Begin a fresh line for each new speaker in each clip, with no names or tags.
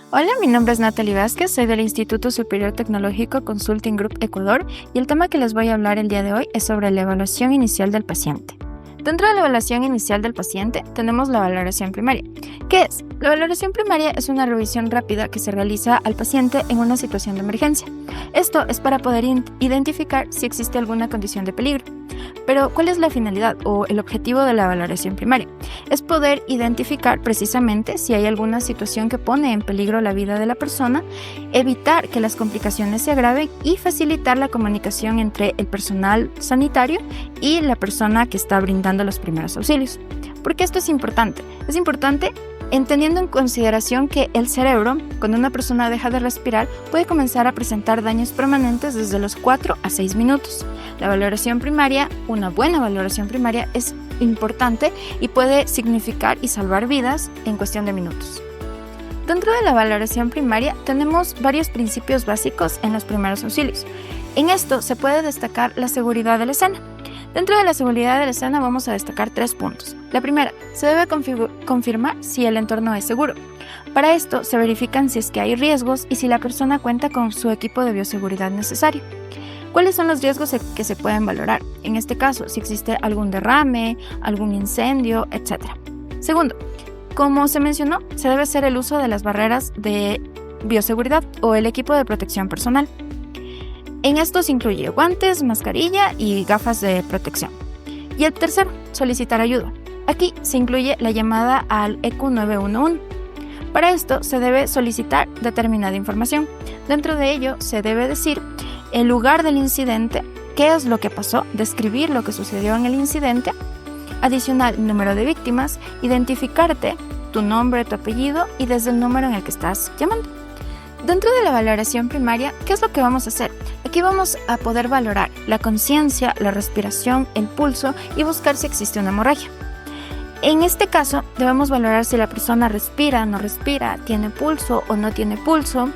Hola, mi nombre es Natalie Vázquez, soy del Instituto Superior Tecnológico Consulting Group Ecuador y el tema que les voy a hablar el día de hoy es sobre la evaluación inicial del paciente. Dentro de la evaluación inicial del paciente tenemos la valoración primaria. ¿Qué es? La valoración primaria es una revisión rápida que se realiza al paciente en una situación de emergencia. Esto es para poder identificar si existe alguna condición de peligro. Pero, ¿cuál es la finalidad o el objetivo de la valoración primaria? Es poder identificar precisamente si hay alguna situación que pone en peligro la vida de la persona, evitar que las complicaciones se agraven y facilitar la comunicación entre el personal sanitario y la persona que está brindando los primeros auxilios. ¿Por qué esto es importante? Es importante teniendo en consideración que el cerebro, cuando una persona deja de respirar, puede comenzar a presentar daños permanentes desde los 4 a 6 minutos. La valoración primaria, una buena valoración primaria, es importante y puede significar y salvar vidas en cuestión de minutos. Dentro de la valoración primaria tenemos varios principios básicos en los primeros auxilios. En esto se puede destacar la seguridad de la escena. Dentro de la seguridad de la escena vamos a destacar 3 puntos. La primera, se debe confirmar si el entorno es seguro. Para esto se verifican si es que hay riesgos y si la persona cuenta con su equipo de bioseguridad necesario. ¿Cuáles son los riesgos que se pueden valorar? En este caso, si existe algún derrame, algún incendio, etc. Segundo, como se mencionó, se debe hacer el uso de las barreras de bioseguridad o el equipo de protección personal. En esto se incluye guantes, mascarilla y gafas de protección. Y el tercero, solicitar ayuda. Aquí se incluye la llamada al ECU 911. Para esto se debe solicitar determinada información. Dentro de ello se debe decir el lugar del incidente, qué es lo que pasó, describir lo que sucedió en el incidente, adicional número de víctimas, identificarte, tu nombre, tu apellido y desde el número en el que estás llamando. Dentro de la valoración primaria, ¿qué es lo que vamos a hacer? Aquí vamos a poder valorar la conciencia, la respiración, el pulso y buscar si existe una hemorragia. En este caso, debemos valorar si la persona respira, no respira, tiene pulso o no tiene pulso,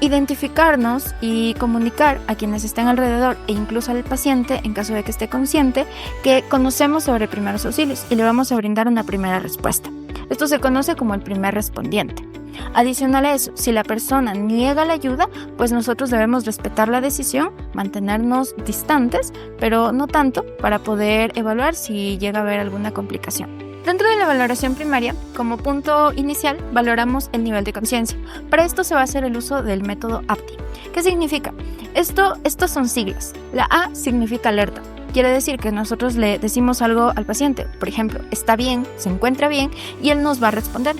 identificarnos y comunicar a quienes estén alrededor e incluso al paciente, en caso de que esté consciente, que conocemos sobre primeros auxilios y le vamos a brindar una primera respuesta. Esto se conoce como el primer respondiente. Adicional a eso, si la persona niega la ayuda, pues nosotros debemos respetar la decisión, mantenernos distantes, pero no tanto, para poder evaluar si llega a haber alguna complicación. Dentro de la valoración primaria, como punto inicial, valoramos el nivel de conciencia. Para esto se va a hacer el uso del método APTI. ¿Qué significa? Estos son siglas. La A significa alerta. Quiere decir que nosotros le decimos algo al paciente, por ejemplo, está bien, se encuentra bien, y él nos va a responder.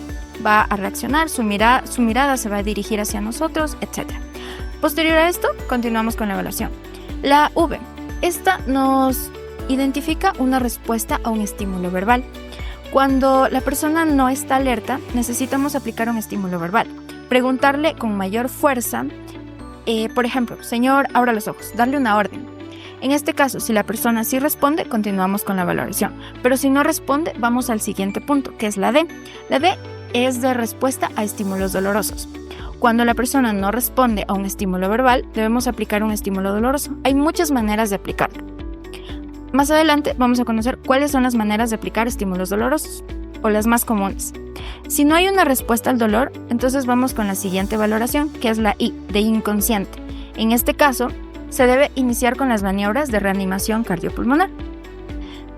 Va a reaccionar, su mirada se va a dirigir hacia nosotros, etc. Posterior a esto, continuamos con la evaluación. La V, esta nos identifica una respuesta a un estímulo verbal. Cuando la persona no está alerta, necesitamos aplicar un estímulo verbal. Preguntarle con mayor fuerza, por ejemplo, señor, abra los ojos, darle una orden. En este caso, si la persona sí responde, continuamos con la valoración. Pero si no responde, vamos al siguiente punto, que es la D. La D es de respuesta a estímulos dolorosos. Cuando la persona no responde a un estímulo verbal, debemos aplicar un estímulo doloroso. Hay muchas maneras de aplicarlo. Más adelante vamos a conocer cuáles son las maneras de aplicar estímulos dolorosos, o las más comunes. Si no hay una respuesta al dolor, entonces vamos con la siguiente valoración, que es la I, de inconsciente. En este caso, se debe iniciar con las maniobras de reanimación cardiopulmonar.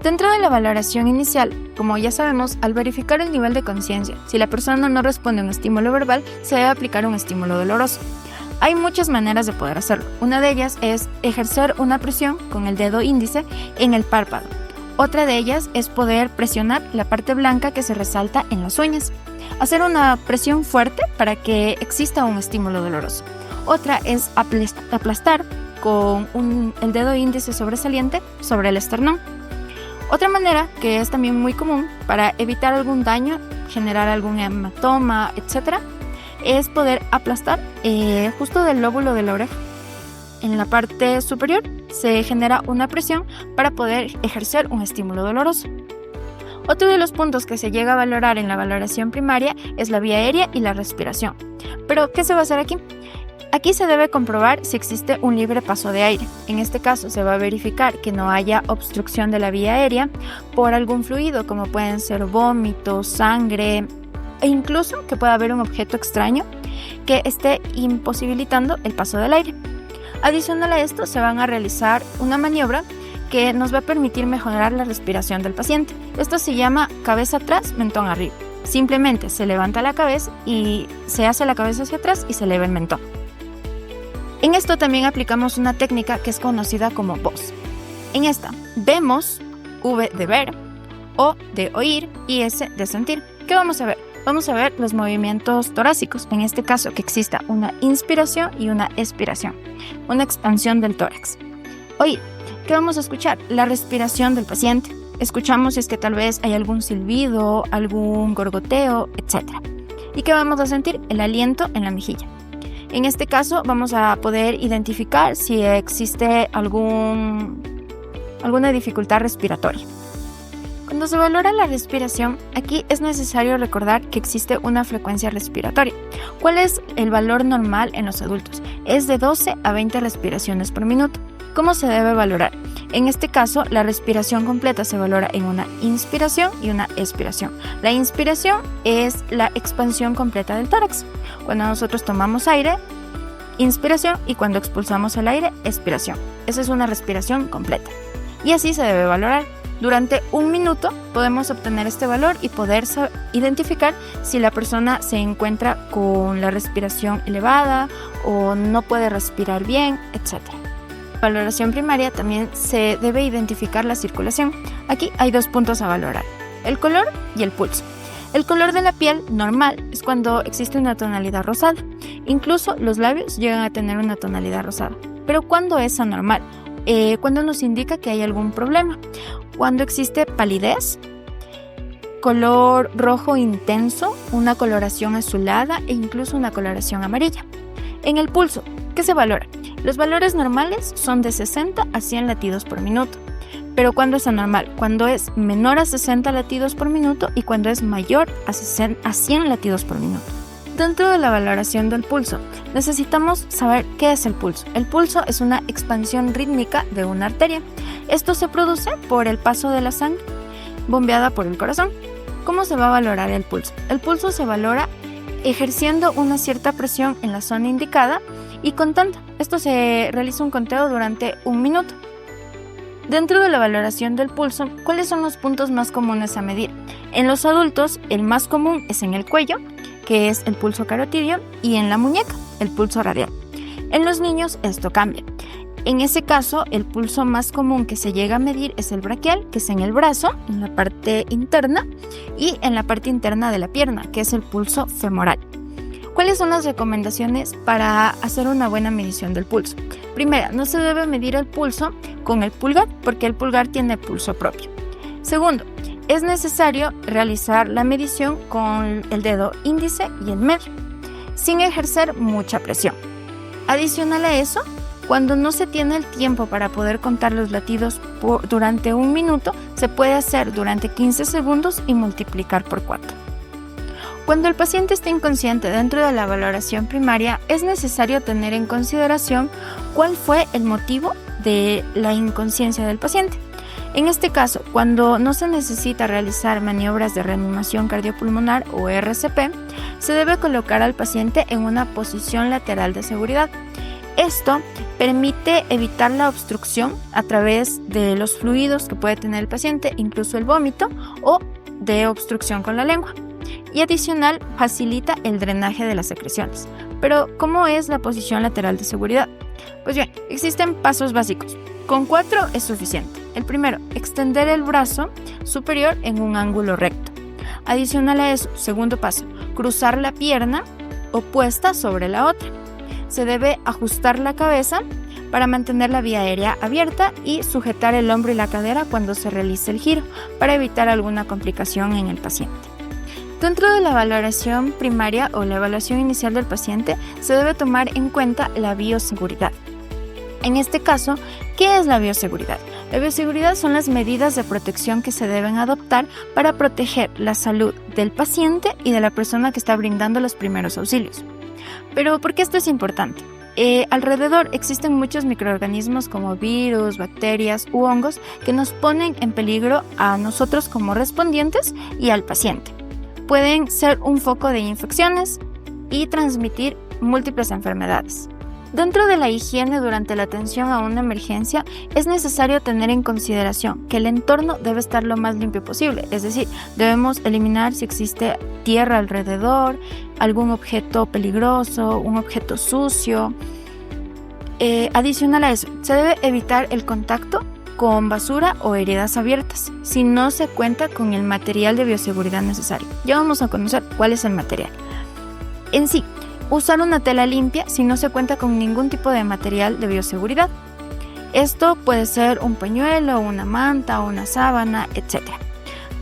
Dentro de la valoración inicial, como ya sabemos, al verificar el nivel de conciencia, si la persona no responde a un estímulo verbal, se debe aplicar un estímulo doloroso. Hay muchas maneras de poder hacerlo. Una de ellas es ejercer una presión con el dedo índice en el párpado. Otra de ellas es poder presionar la parte blanca que se resalta en las uñas. Hacer una presión fuerte para que exista un estímulo doloroso. Otra es aplastar con el dedo índice sobresaliente sobre el esternón. Otra manera, que es también muy común para evitar algún daño, generar algún hematoma, etc., es poder aplastar justo del lóbulo de la oreja. En la parte superior se genera una presión para poder ejercer un estímulo doloroso. Otro de los puntos que se llega a valorar en la valoración primaria es la vía aérea y la respiración. ¿Pero qué se va a hacer aquí? Aquí se debe comprobar si existe un libre paso de aire. En este caso se va a verificar que no haya obstrucción de la vía aérea por algún fluido, como pueden ser vómitos, sangre, e incluso que pueda haber un objeto extraño que esté imposibilitando el paso del aire. Adicional a esto, se van a realizar una maniobra que nos va a permitir mejorar la respiración del paciente. Esto se llama cabeza atrás, mentón arriba. Simplemente se levanta la cabeza y se hace la cabeza hacia atrás y se eleva el mentón. En esto también aplicamos una técnica que es conocida como voz. En esta vemos, V de ver, O de oír y S de sentir. ¿Qué vamos a ver? Vamos a ver los movimientos torácicos, en este caso que exista una inspiración y una expiración, una expansión del tórax. Oír, ¿qué vamos a escuchar? La respiración del paciente. Escuchamos si es que tal vez hay algún silbido, algún gorgoteo, etc. ¿Y qué vamos a sentir? El aliento en la mejilla. En este caso vamos a poder identificar si existe alguna dificultad respiratoria. Cuando se valora la respiración, aquí es necesario recordar que existe una frecuencia respiratoria. ¿Cuál es el valor normal en los adultos? Es de 12 a 20 respiraciones por minuto. ¿Cómo se debe valorar? En este caso, la respiración completa se valora en una inspiración y una expiración. La inspiración es la expansión completa del tórax. Cuando nosotros tomamos aire, inspiración, y cuando expulsamos el aire, expiración. Esa es una respiración completa. Y así se debe valorar. Durante 1 minuto podemos obtener este valor y poder identificar si la persona se encuentra con la respiración elevada o no puede respirar bien, etc. En la valoración primaria también se debe identificar la circulación. Aquí hay 2 puntos a valorar: el color y el pulso. El color de la piel normal es cuando existe una tonalidad rosada. Incluso los labios llegan a tener una tonalidad rosada. Pero ¿cuándo es anormal? Cuando nos indica que hay algún problema. Cuando existe palidez, color rojo intenso, una coloración azulada e incluso una coloración amarilla. En el pulso, ¿qué se valora? Los valores normales son de 60 a 100 latidos por minuto. Pero ¿cuándo es anormal? Cuando es menor a 60 latidos por minuto y cuando es mayor a 100 latidos por minuto. Dentro de la valoración del pulso, necesitamos saber qué es el pulso. El pulso es una expansión rítmica de una arteria. Esto se produce por el paso de la sangre bombeada por el corazón. ¿Cómo se va a valorar el pulso? El pulso se valora ejerciendo una cierta presión en la zona indicada y contando. Esto se realiza un conteo durante 1 minuto. Dentro de la valoración del pulso, ¿cuáles son los puntos más comunes a medir? En los adultos, el más común es en el cuello, que es el pulso carotidio, y en la muñeca, el pulso radial. En los niños esto cambia. En ese caso, el pulso más común que se llega a medir es el braquial, que es en el brazo, en la parte interna, y en la parte interna de la pierna, que es el pulso femoral. ¿Cuáles son las recomendaciones para hacer una buena medición del pulso? Primera, no se debe medir el pulso con el pulgar, porque el pulgar tiene pulso propio. Segundo, es necesario realizar la medición con el dedo índice y el medio, sin ejercer mucha presión. Adicional a eso, cuando no se tiene el tiempo para poder contar los latidos durante 1 minuto, se puede hacer durante 15 segundos y multiplicar por 4. Cuando el paciente está inconsciente dentro de la valoración primaria, es necesario tener en consideración cuál fue el motivo de la inconsciencia del paciente. En este caso, cuando no se necesita realizar maniobras de reanimación cardiopulmonar o RCP, se debe colocar al paciente en una posición lateral de seguridad. Esto permite evitar la obstrucción a través de los fluidos que puede tener el paciente, incluso el vómito o de obstrucción con la lengua. Y adicional, facilita el drenaje de las secreciones. Pero, ¿cómo es la posición lateral de seguridad? Pues bien, existen pasos básicos. Con 4 es suficiente. El primero, extender el brazo superior en un ángulo recto. Adicional a eso, segundo paso, cruzar la pierna opuesta sobre la otra. Se debe ajustar la cabeza para mantener la vía aérea abierta y sujetar el hombro y la cadera cuando se realice el giro, para evitar alguna complicación en el paciente. Dentro de la valoración primaria o la evaluación inicial del paciente, se debe tomar en cuenta la bioseguridad. En este caso, ¿qué es la bioseguridad? La bioseguridad son las medidas de protección que se deben adoptar para proteger la salud del paciente y de la persona que está brindando los primeros auxilios. Pero, ¿por qué esto es importante? Alrededor existen muchos microorganismos como virus, bacterias u hongos que nos ponen en peligro a nosotros como respondientes y al paciente. Pueden ser un foco de infecciones y transmitir múltiples enfermedades. Dentro de la higiene durante la atención a una emergencia, es necesario tener en consideración que el entorno debe estar lo más limpio posible, es decir, debemos eliminar si existe tierra alrededor, algún objeto peligroso, un objeto sucio. Adicional a eso, se debe evitar el contacto con basura o heridas abiertas si no se cuenta con el material de bioseguridad necesario. Ya vamos a conocer cuál es el material. En sí, usar una tela limpia si no se cuenta con ningún tipo de material de bioseguridad. Esto puede ser un pañuelo, una manta, una sábana, etc.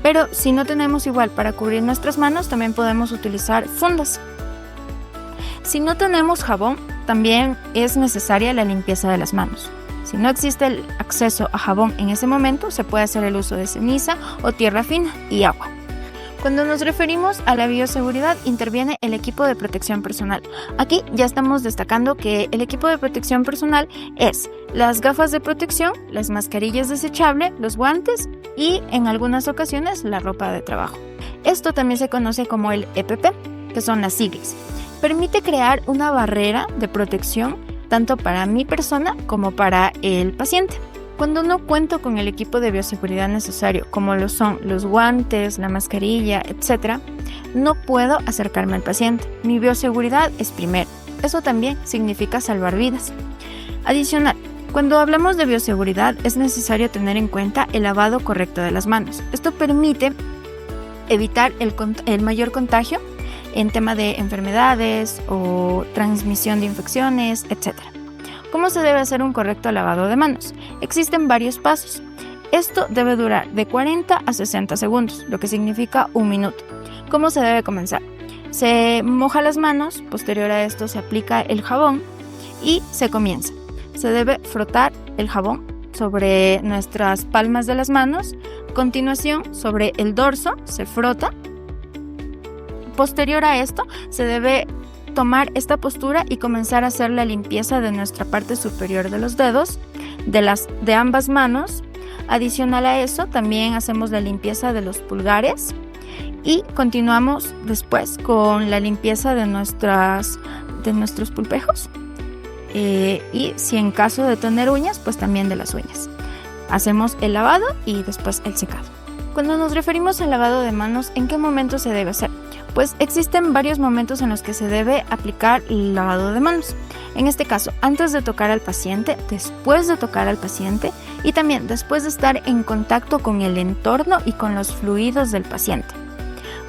Pero si no tenemos igual para cubrir nuestras manos, también podemos utilizar fundas. Si no tenemos jabón, también es necesaria la limpieza de las manos. Si no existe el acceso a jabón en ese momento, se puede hacer el uso de ceniza o tierra fina y agua. Cuando nos referimos a la bioseguridad, interviene el equipo de protección personal. Aquí ya estamos destacando que el equipo de protección personal es las gafas de protección, las mascarillas desechables, los guantes y en algunas ocasiones la ropa de trabajo. Esto también se conoce como el EPP, que son las siglas. Permite crear una barrera de protección tanto para mi persona como para el paciente. Cuando no cuento con el equipo de bioseguridad necesario, como lo son los guantes, la mascarilla, etc., no puedo acercarme al paciente. Mi bioseguridad es primero. Eso también significa salvar vidas. Adicional, cuando hablamos de bioseguridad es necesario tener en cuenta el lavado correcto de las manos. Esto permite evitar el mayor contagio en tema de enfermedades o transmisión de infecciones, etc. ¿Cómo se debe hacer un correcto lavado de manos? Existen varios pasos. Esto debe durar de 40 a 60 segundos, lo que significa 1 minuto. ¿Cómo se debe comenzar? Se moja las manos, posterior a esto se aplica el jabón y se comienza. Se debe frotar el jabón sobre nuestras palmas de las manos. A continuación, sobre el dorso se frota. Posterior a esto, se debe tomar esta postura y comenzar a hacer la limpieza de nuestra parte superior de los dedos, de ambas manos. Adicional a eso, también hacemos la limpieza de los pulgares y continuamos después con la limpieza de nuestros pulpejos y si en caso de tener uñas, pues también de las uñas. Hacemos el lavado y después el secado. Cuando nos referimos al lavado de manos, ¿en qué momento se debe hacer? Pues existen varios momentos en los que se debe aplicar el lavado de manos. En este caso, antes de tocar al paciente, después de tocar al paciente y también después de estar en contacto con el entorno y con los fluidos del paciente.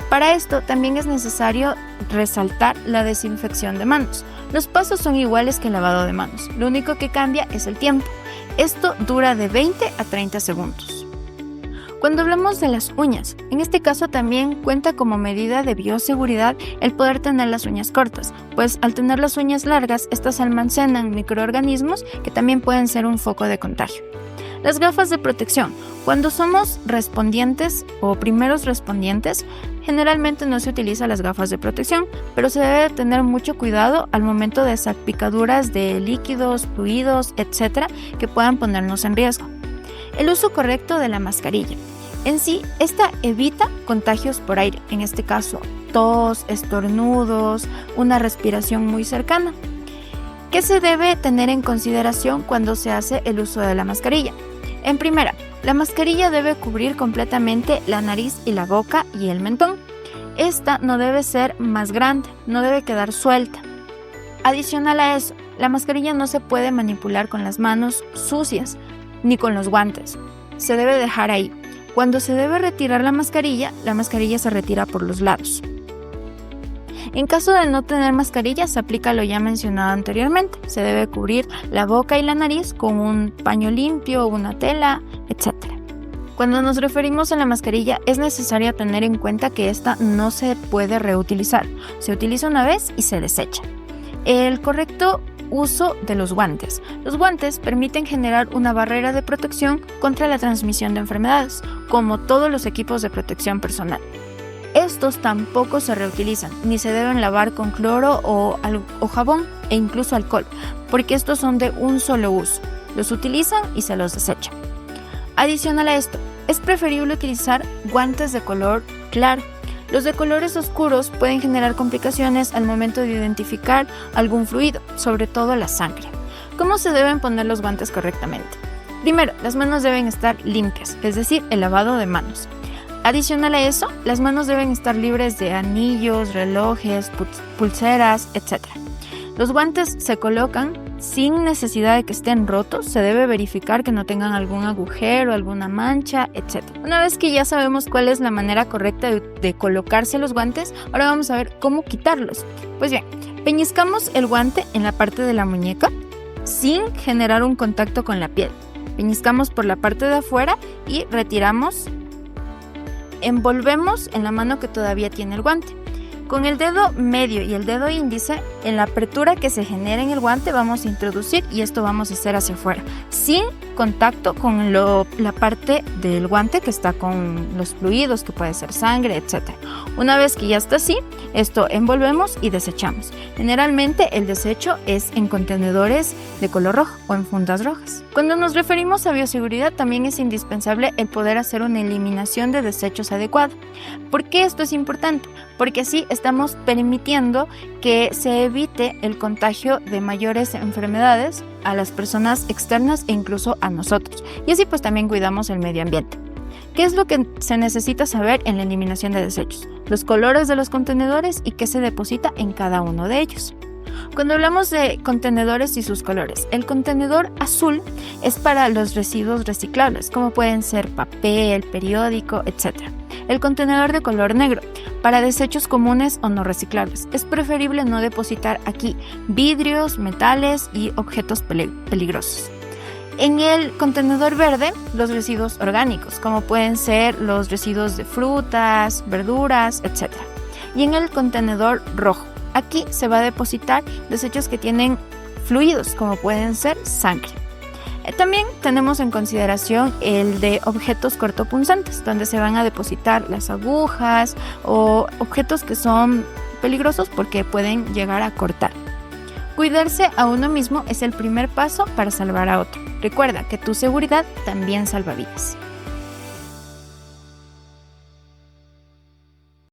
Para esto también es necesario resaltar la desinfección de manos. Los pasos son iguales que el lavado de manos, lo único que cambia es el tiempo. Esto dura de 20 a 30 segundos. Cuando hablamos de las uñas, en este caso también cuenta como medida de bioseguridad el poder tener las uñas cortas, pues al tener las uñas largas, estas almacenan microorganismos que también pueden ser un foco de contagio. Las gafas de protección. Cuando somos respondientes o primeros respondientes, generalmente no se utilizan las gafas de protección, pero se debe tener mucho cuidado al momento de salpicaduras de líquidos, fluidos, etc., que puedan ponernos en riesgo. El uso correcto de la mascarilla. En sí, esta evita contagios por aire, en este caso tos, estornudos, una respiración muy cercana. ¿Qué se debe tener en consideración cuando se hace el uso de la mascarilla? En primera, la mascarilla debe cubrir completamente la nariz y la boca y el mentón. Esta no debe ser más grande, no debe quedar suelta. Adicional a eso, la mascarilla no se puede manipular con las manos sucias ni con los guantes. Se debe dejar ahí. Cuando se debe retirar la mascarilla se retira por los lados. En caso de no tener mascarilla, se aplica lo ya mencionado anteriormente. Se debe cubrir la boca y la nariz con un paño limpio, una tela, etc. Cuando nos referimos a la mascarilla, es necesario tener en cuenta que esta no se puede reutilizar. Se utiliza una vez y se desecha. El correcto uso de los guantes. Los guantes permiten generar una barrera de protección contra la transmisión de enfermedades, como todos los equipos de protección personal. Estos tampoco se reutilizan, ni se deben lavar con cloro o jabón e incluso alcohol, porque estos son de un solo uso. Los utilizan y se los desechan. Adicional a esto, es preferible utilizar guantes de color claro. Los de colores oscuros pueden generar complicaciones al momento de identificar algún fluido, sobre todo la sangre. ¿Cómo se deben poner los guantes correctamente? Primero, las manos deben estar limpias, es decir, el lavado de manos. Adicional a eso, las manos deben estar libres de anillos, relojes, pulseras, etc. Los guantes se colocan sin necesidad de que estén rotos, se debe verificar que no tengan algún agujero, alguna mancha, etc. Una vez que ya sabemos cuál es la manera correcta de colocarse los guantes, ahora vamos a ver cómo quitarlos. Pues bien, peñiscamos el guante en la parte de la muñeca sin generar un contacto con la piel. Peñiscamos por la parte de afuera y retiramos. Envolvemos en la mano que todavía tiene el guante. Con el dedo medio y el dedo índice, en la apertura que se genera en el guante vamos a introducir y esto vamos a hacer hacia afuera, sin contacto con la parte del guante que está con los fluidos, que puede ser sangre, etc. Una vez que ya está así, esto envolvemos y desechamos. Generalmente el desecho es en contenedores de color rojo o en fundas rojas. Cuando nos referimos a bioseguridad, también es indispensable el poder hacer una eliminación de desechos adecuada. ¿Por qué esto es importante? Porque así estamos permitiendo que se evite el contagio de mayores enfermedades a las personas externas e incluso a nosotros. Y así pues también cuidamos el medio ambiente. ¿Qué es lo que se necesita saber en la eliminación de desechos? Los colores de los contenedores y qué se deposita en cada uno de ellos. Cuando hablamos de contenedores y sus colores, el contenedor azul es para los residuos reciclables, como pueden ser papel, periódico, etc. El contenedor de color negro, para desechos comunes o no reciclables. Es preferible no depositar aquí vidrios, metales y objetos peligrosos. En el contenedor verde, los residuos orgánicos, como pueden ser los residuos de frutas, verduras, etc. Y en el contenedor rojo, aquí se va a depositar desechos que tienen fluidos, como pueden ser sangre. También tenemos en consideración el de objetos cortopunzantes, donde se van a depositar las agujas o objetos que son peligrosos porque pueden llegar a cortar. Cuidarse a uno mismo es el primer paso para salvar a otro. Recuerda que tu seguridad también salva vidas.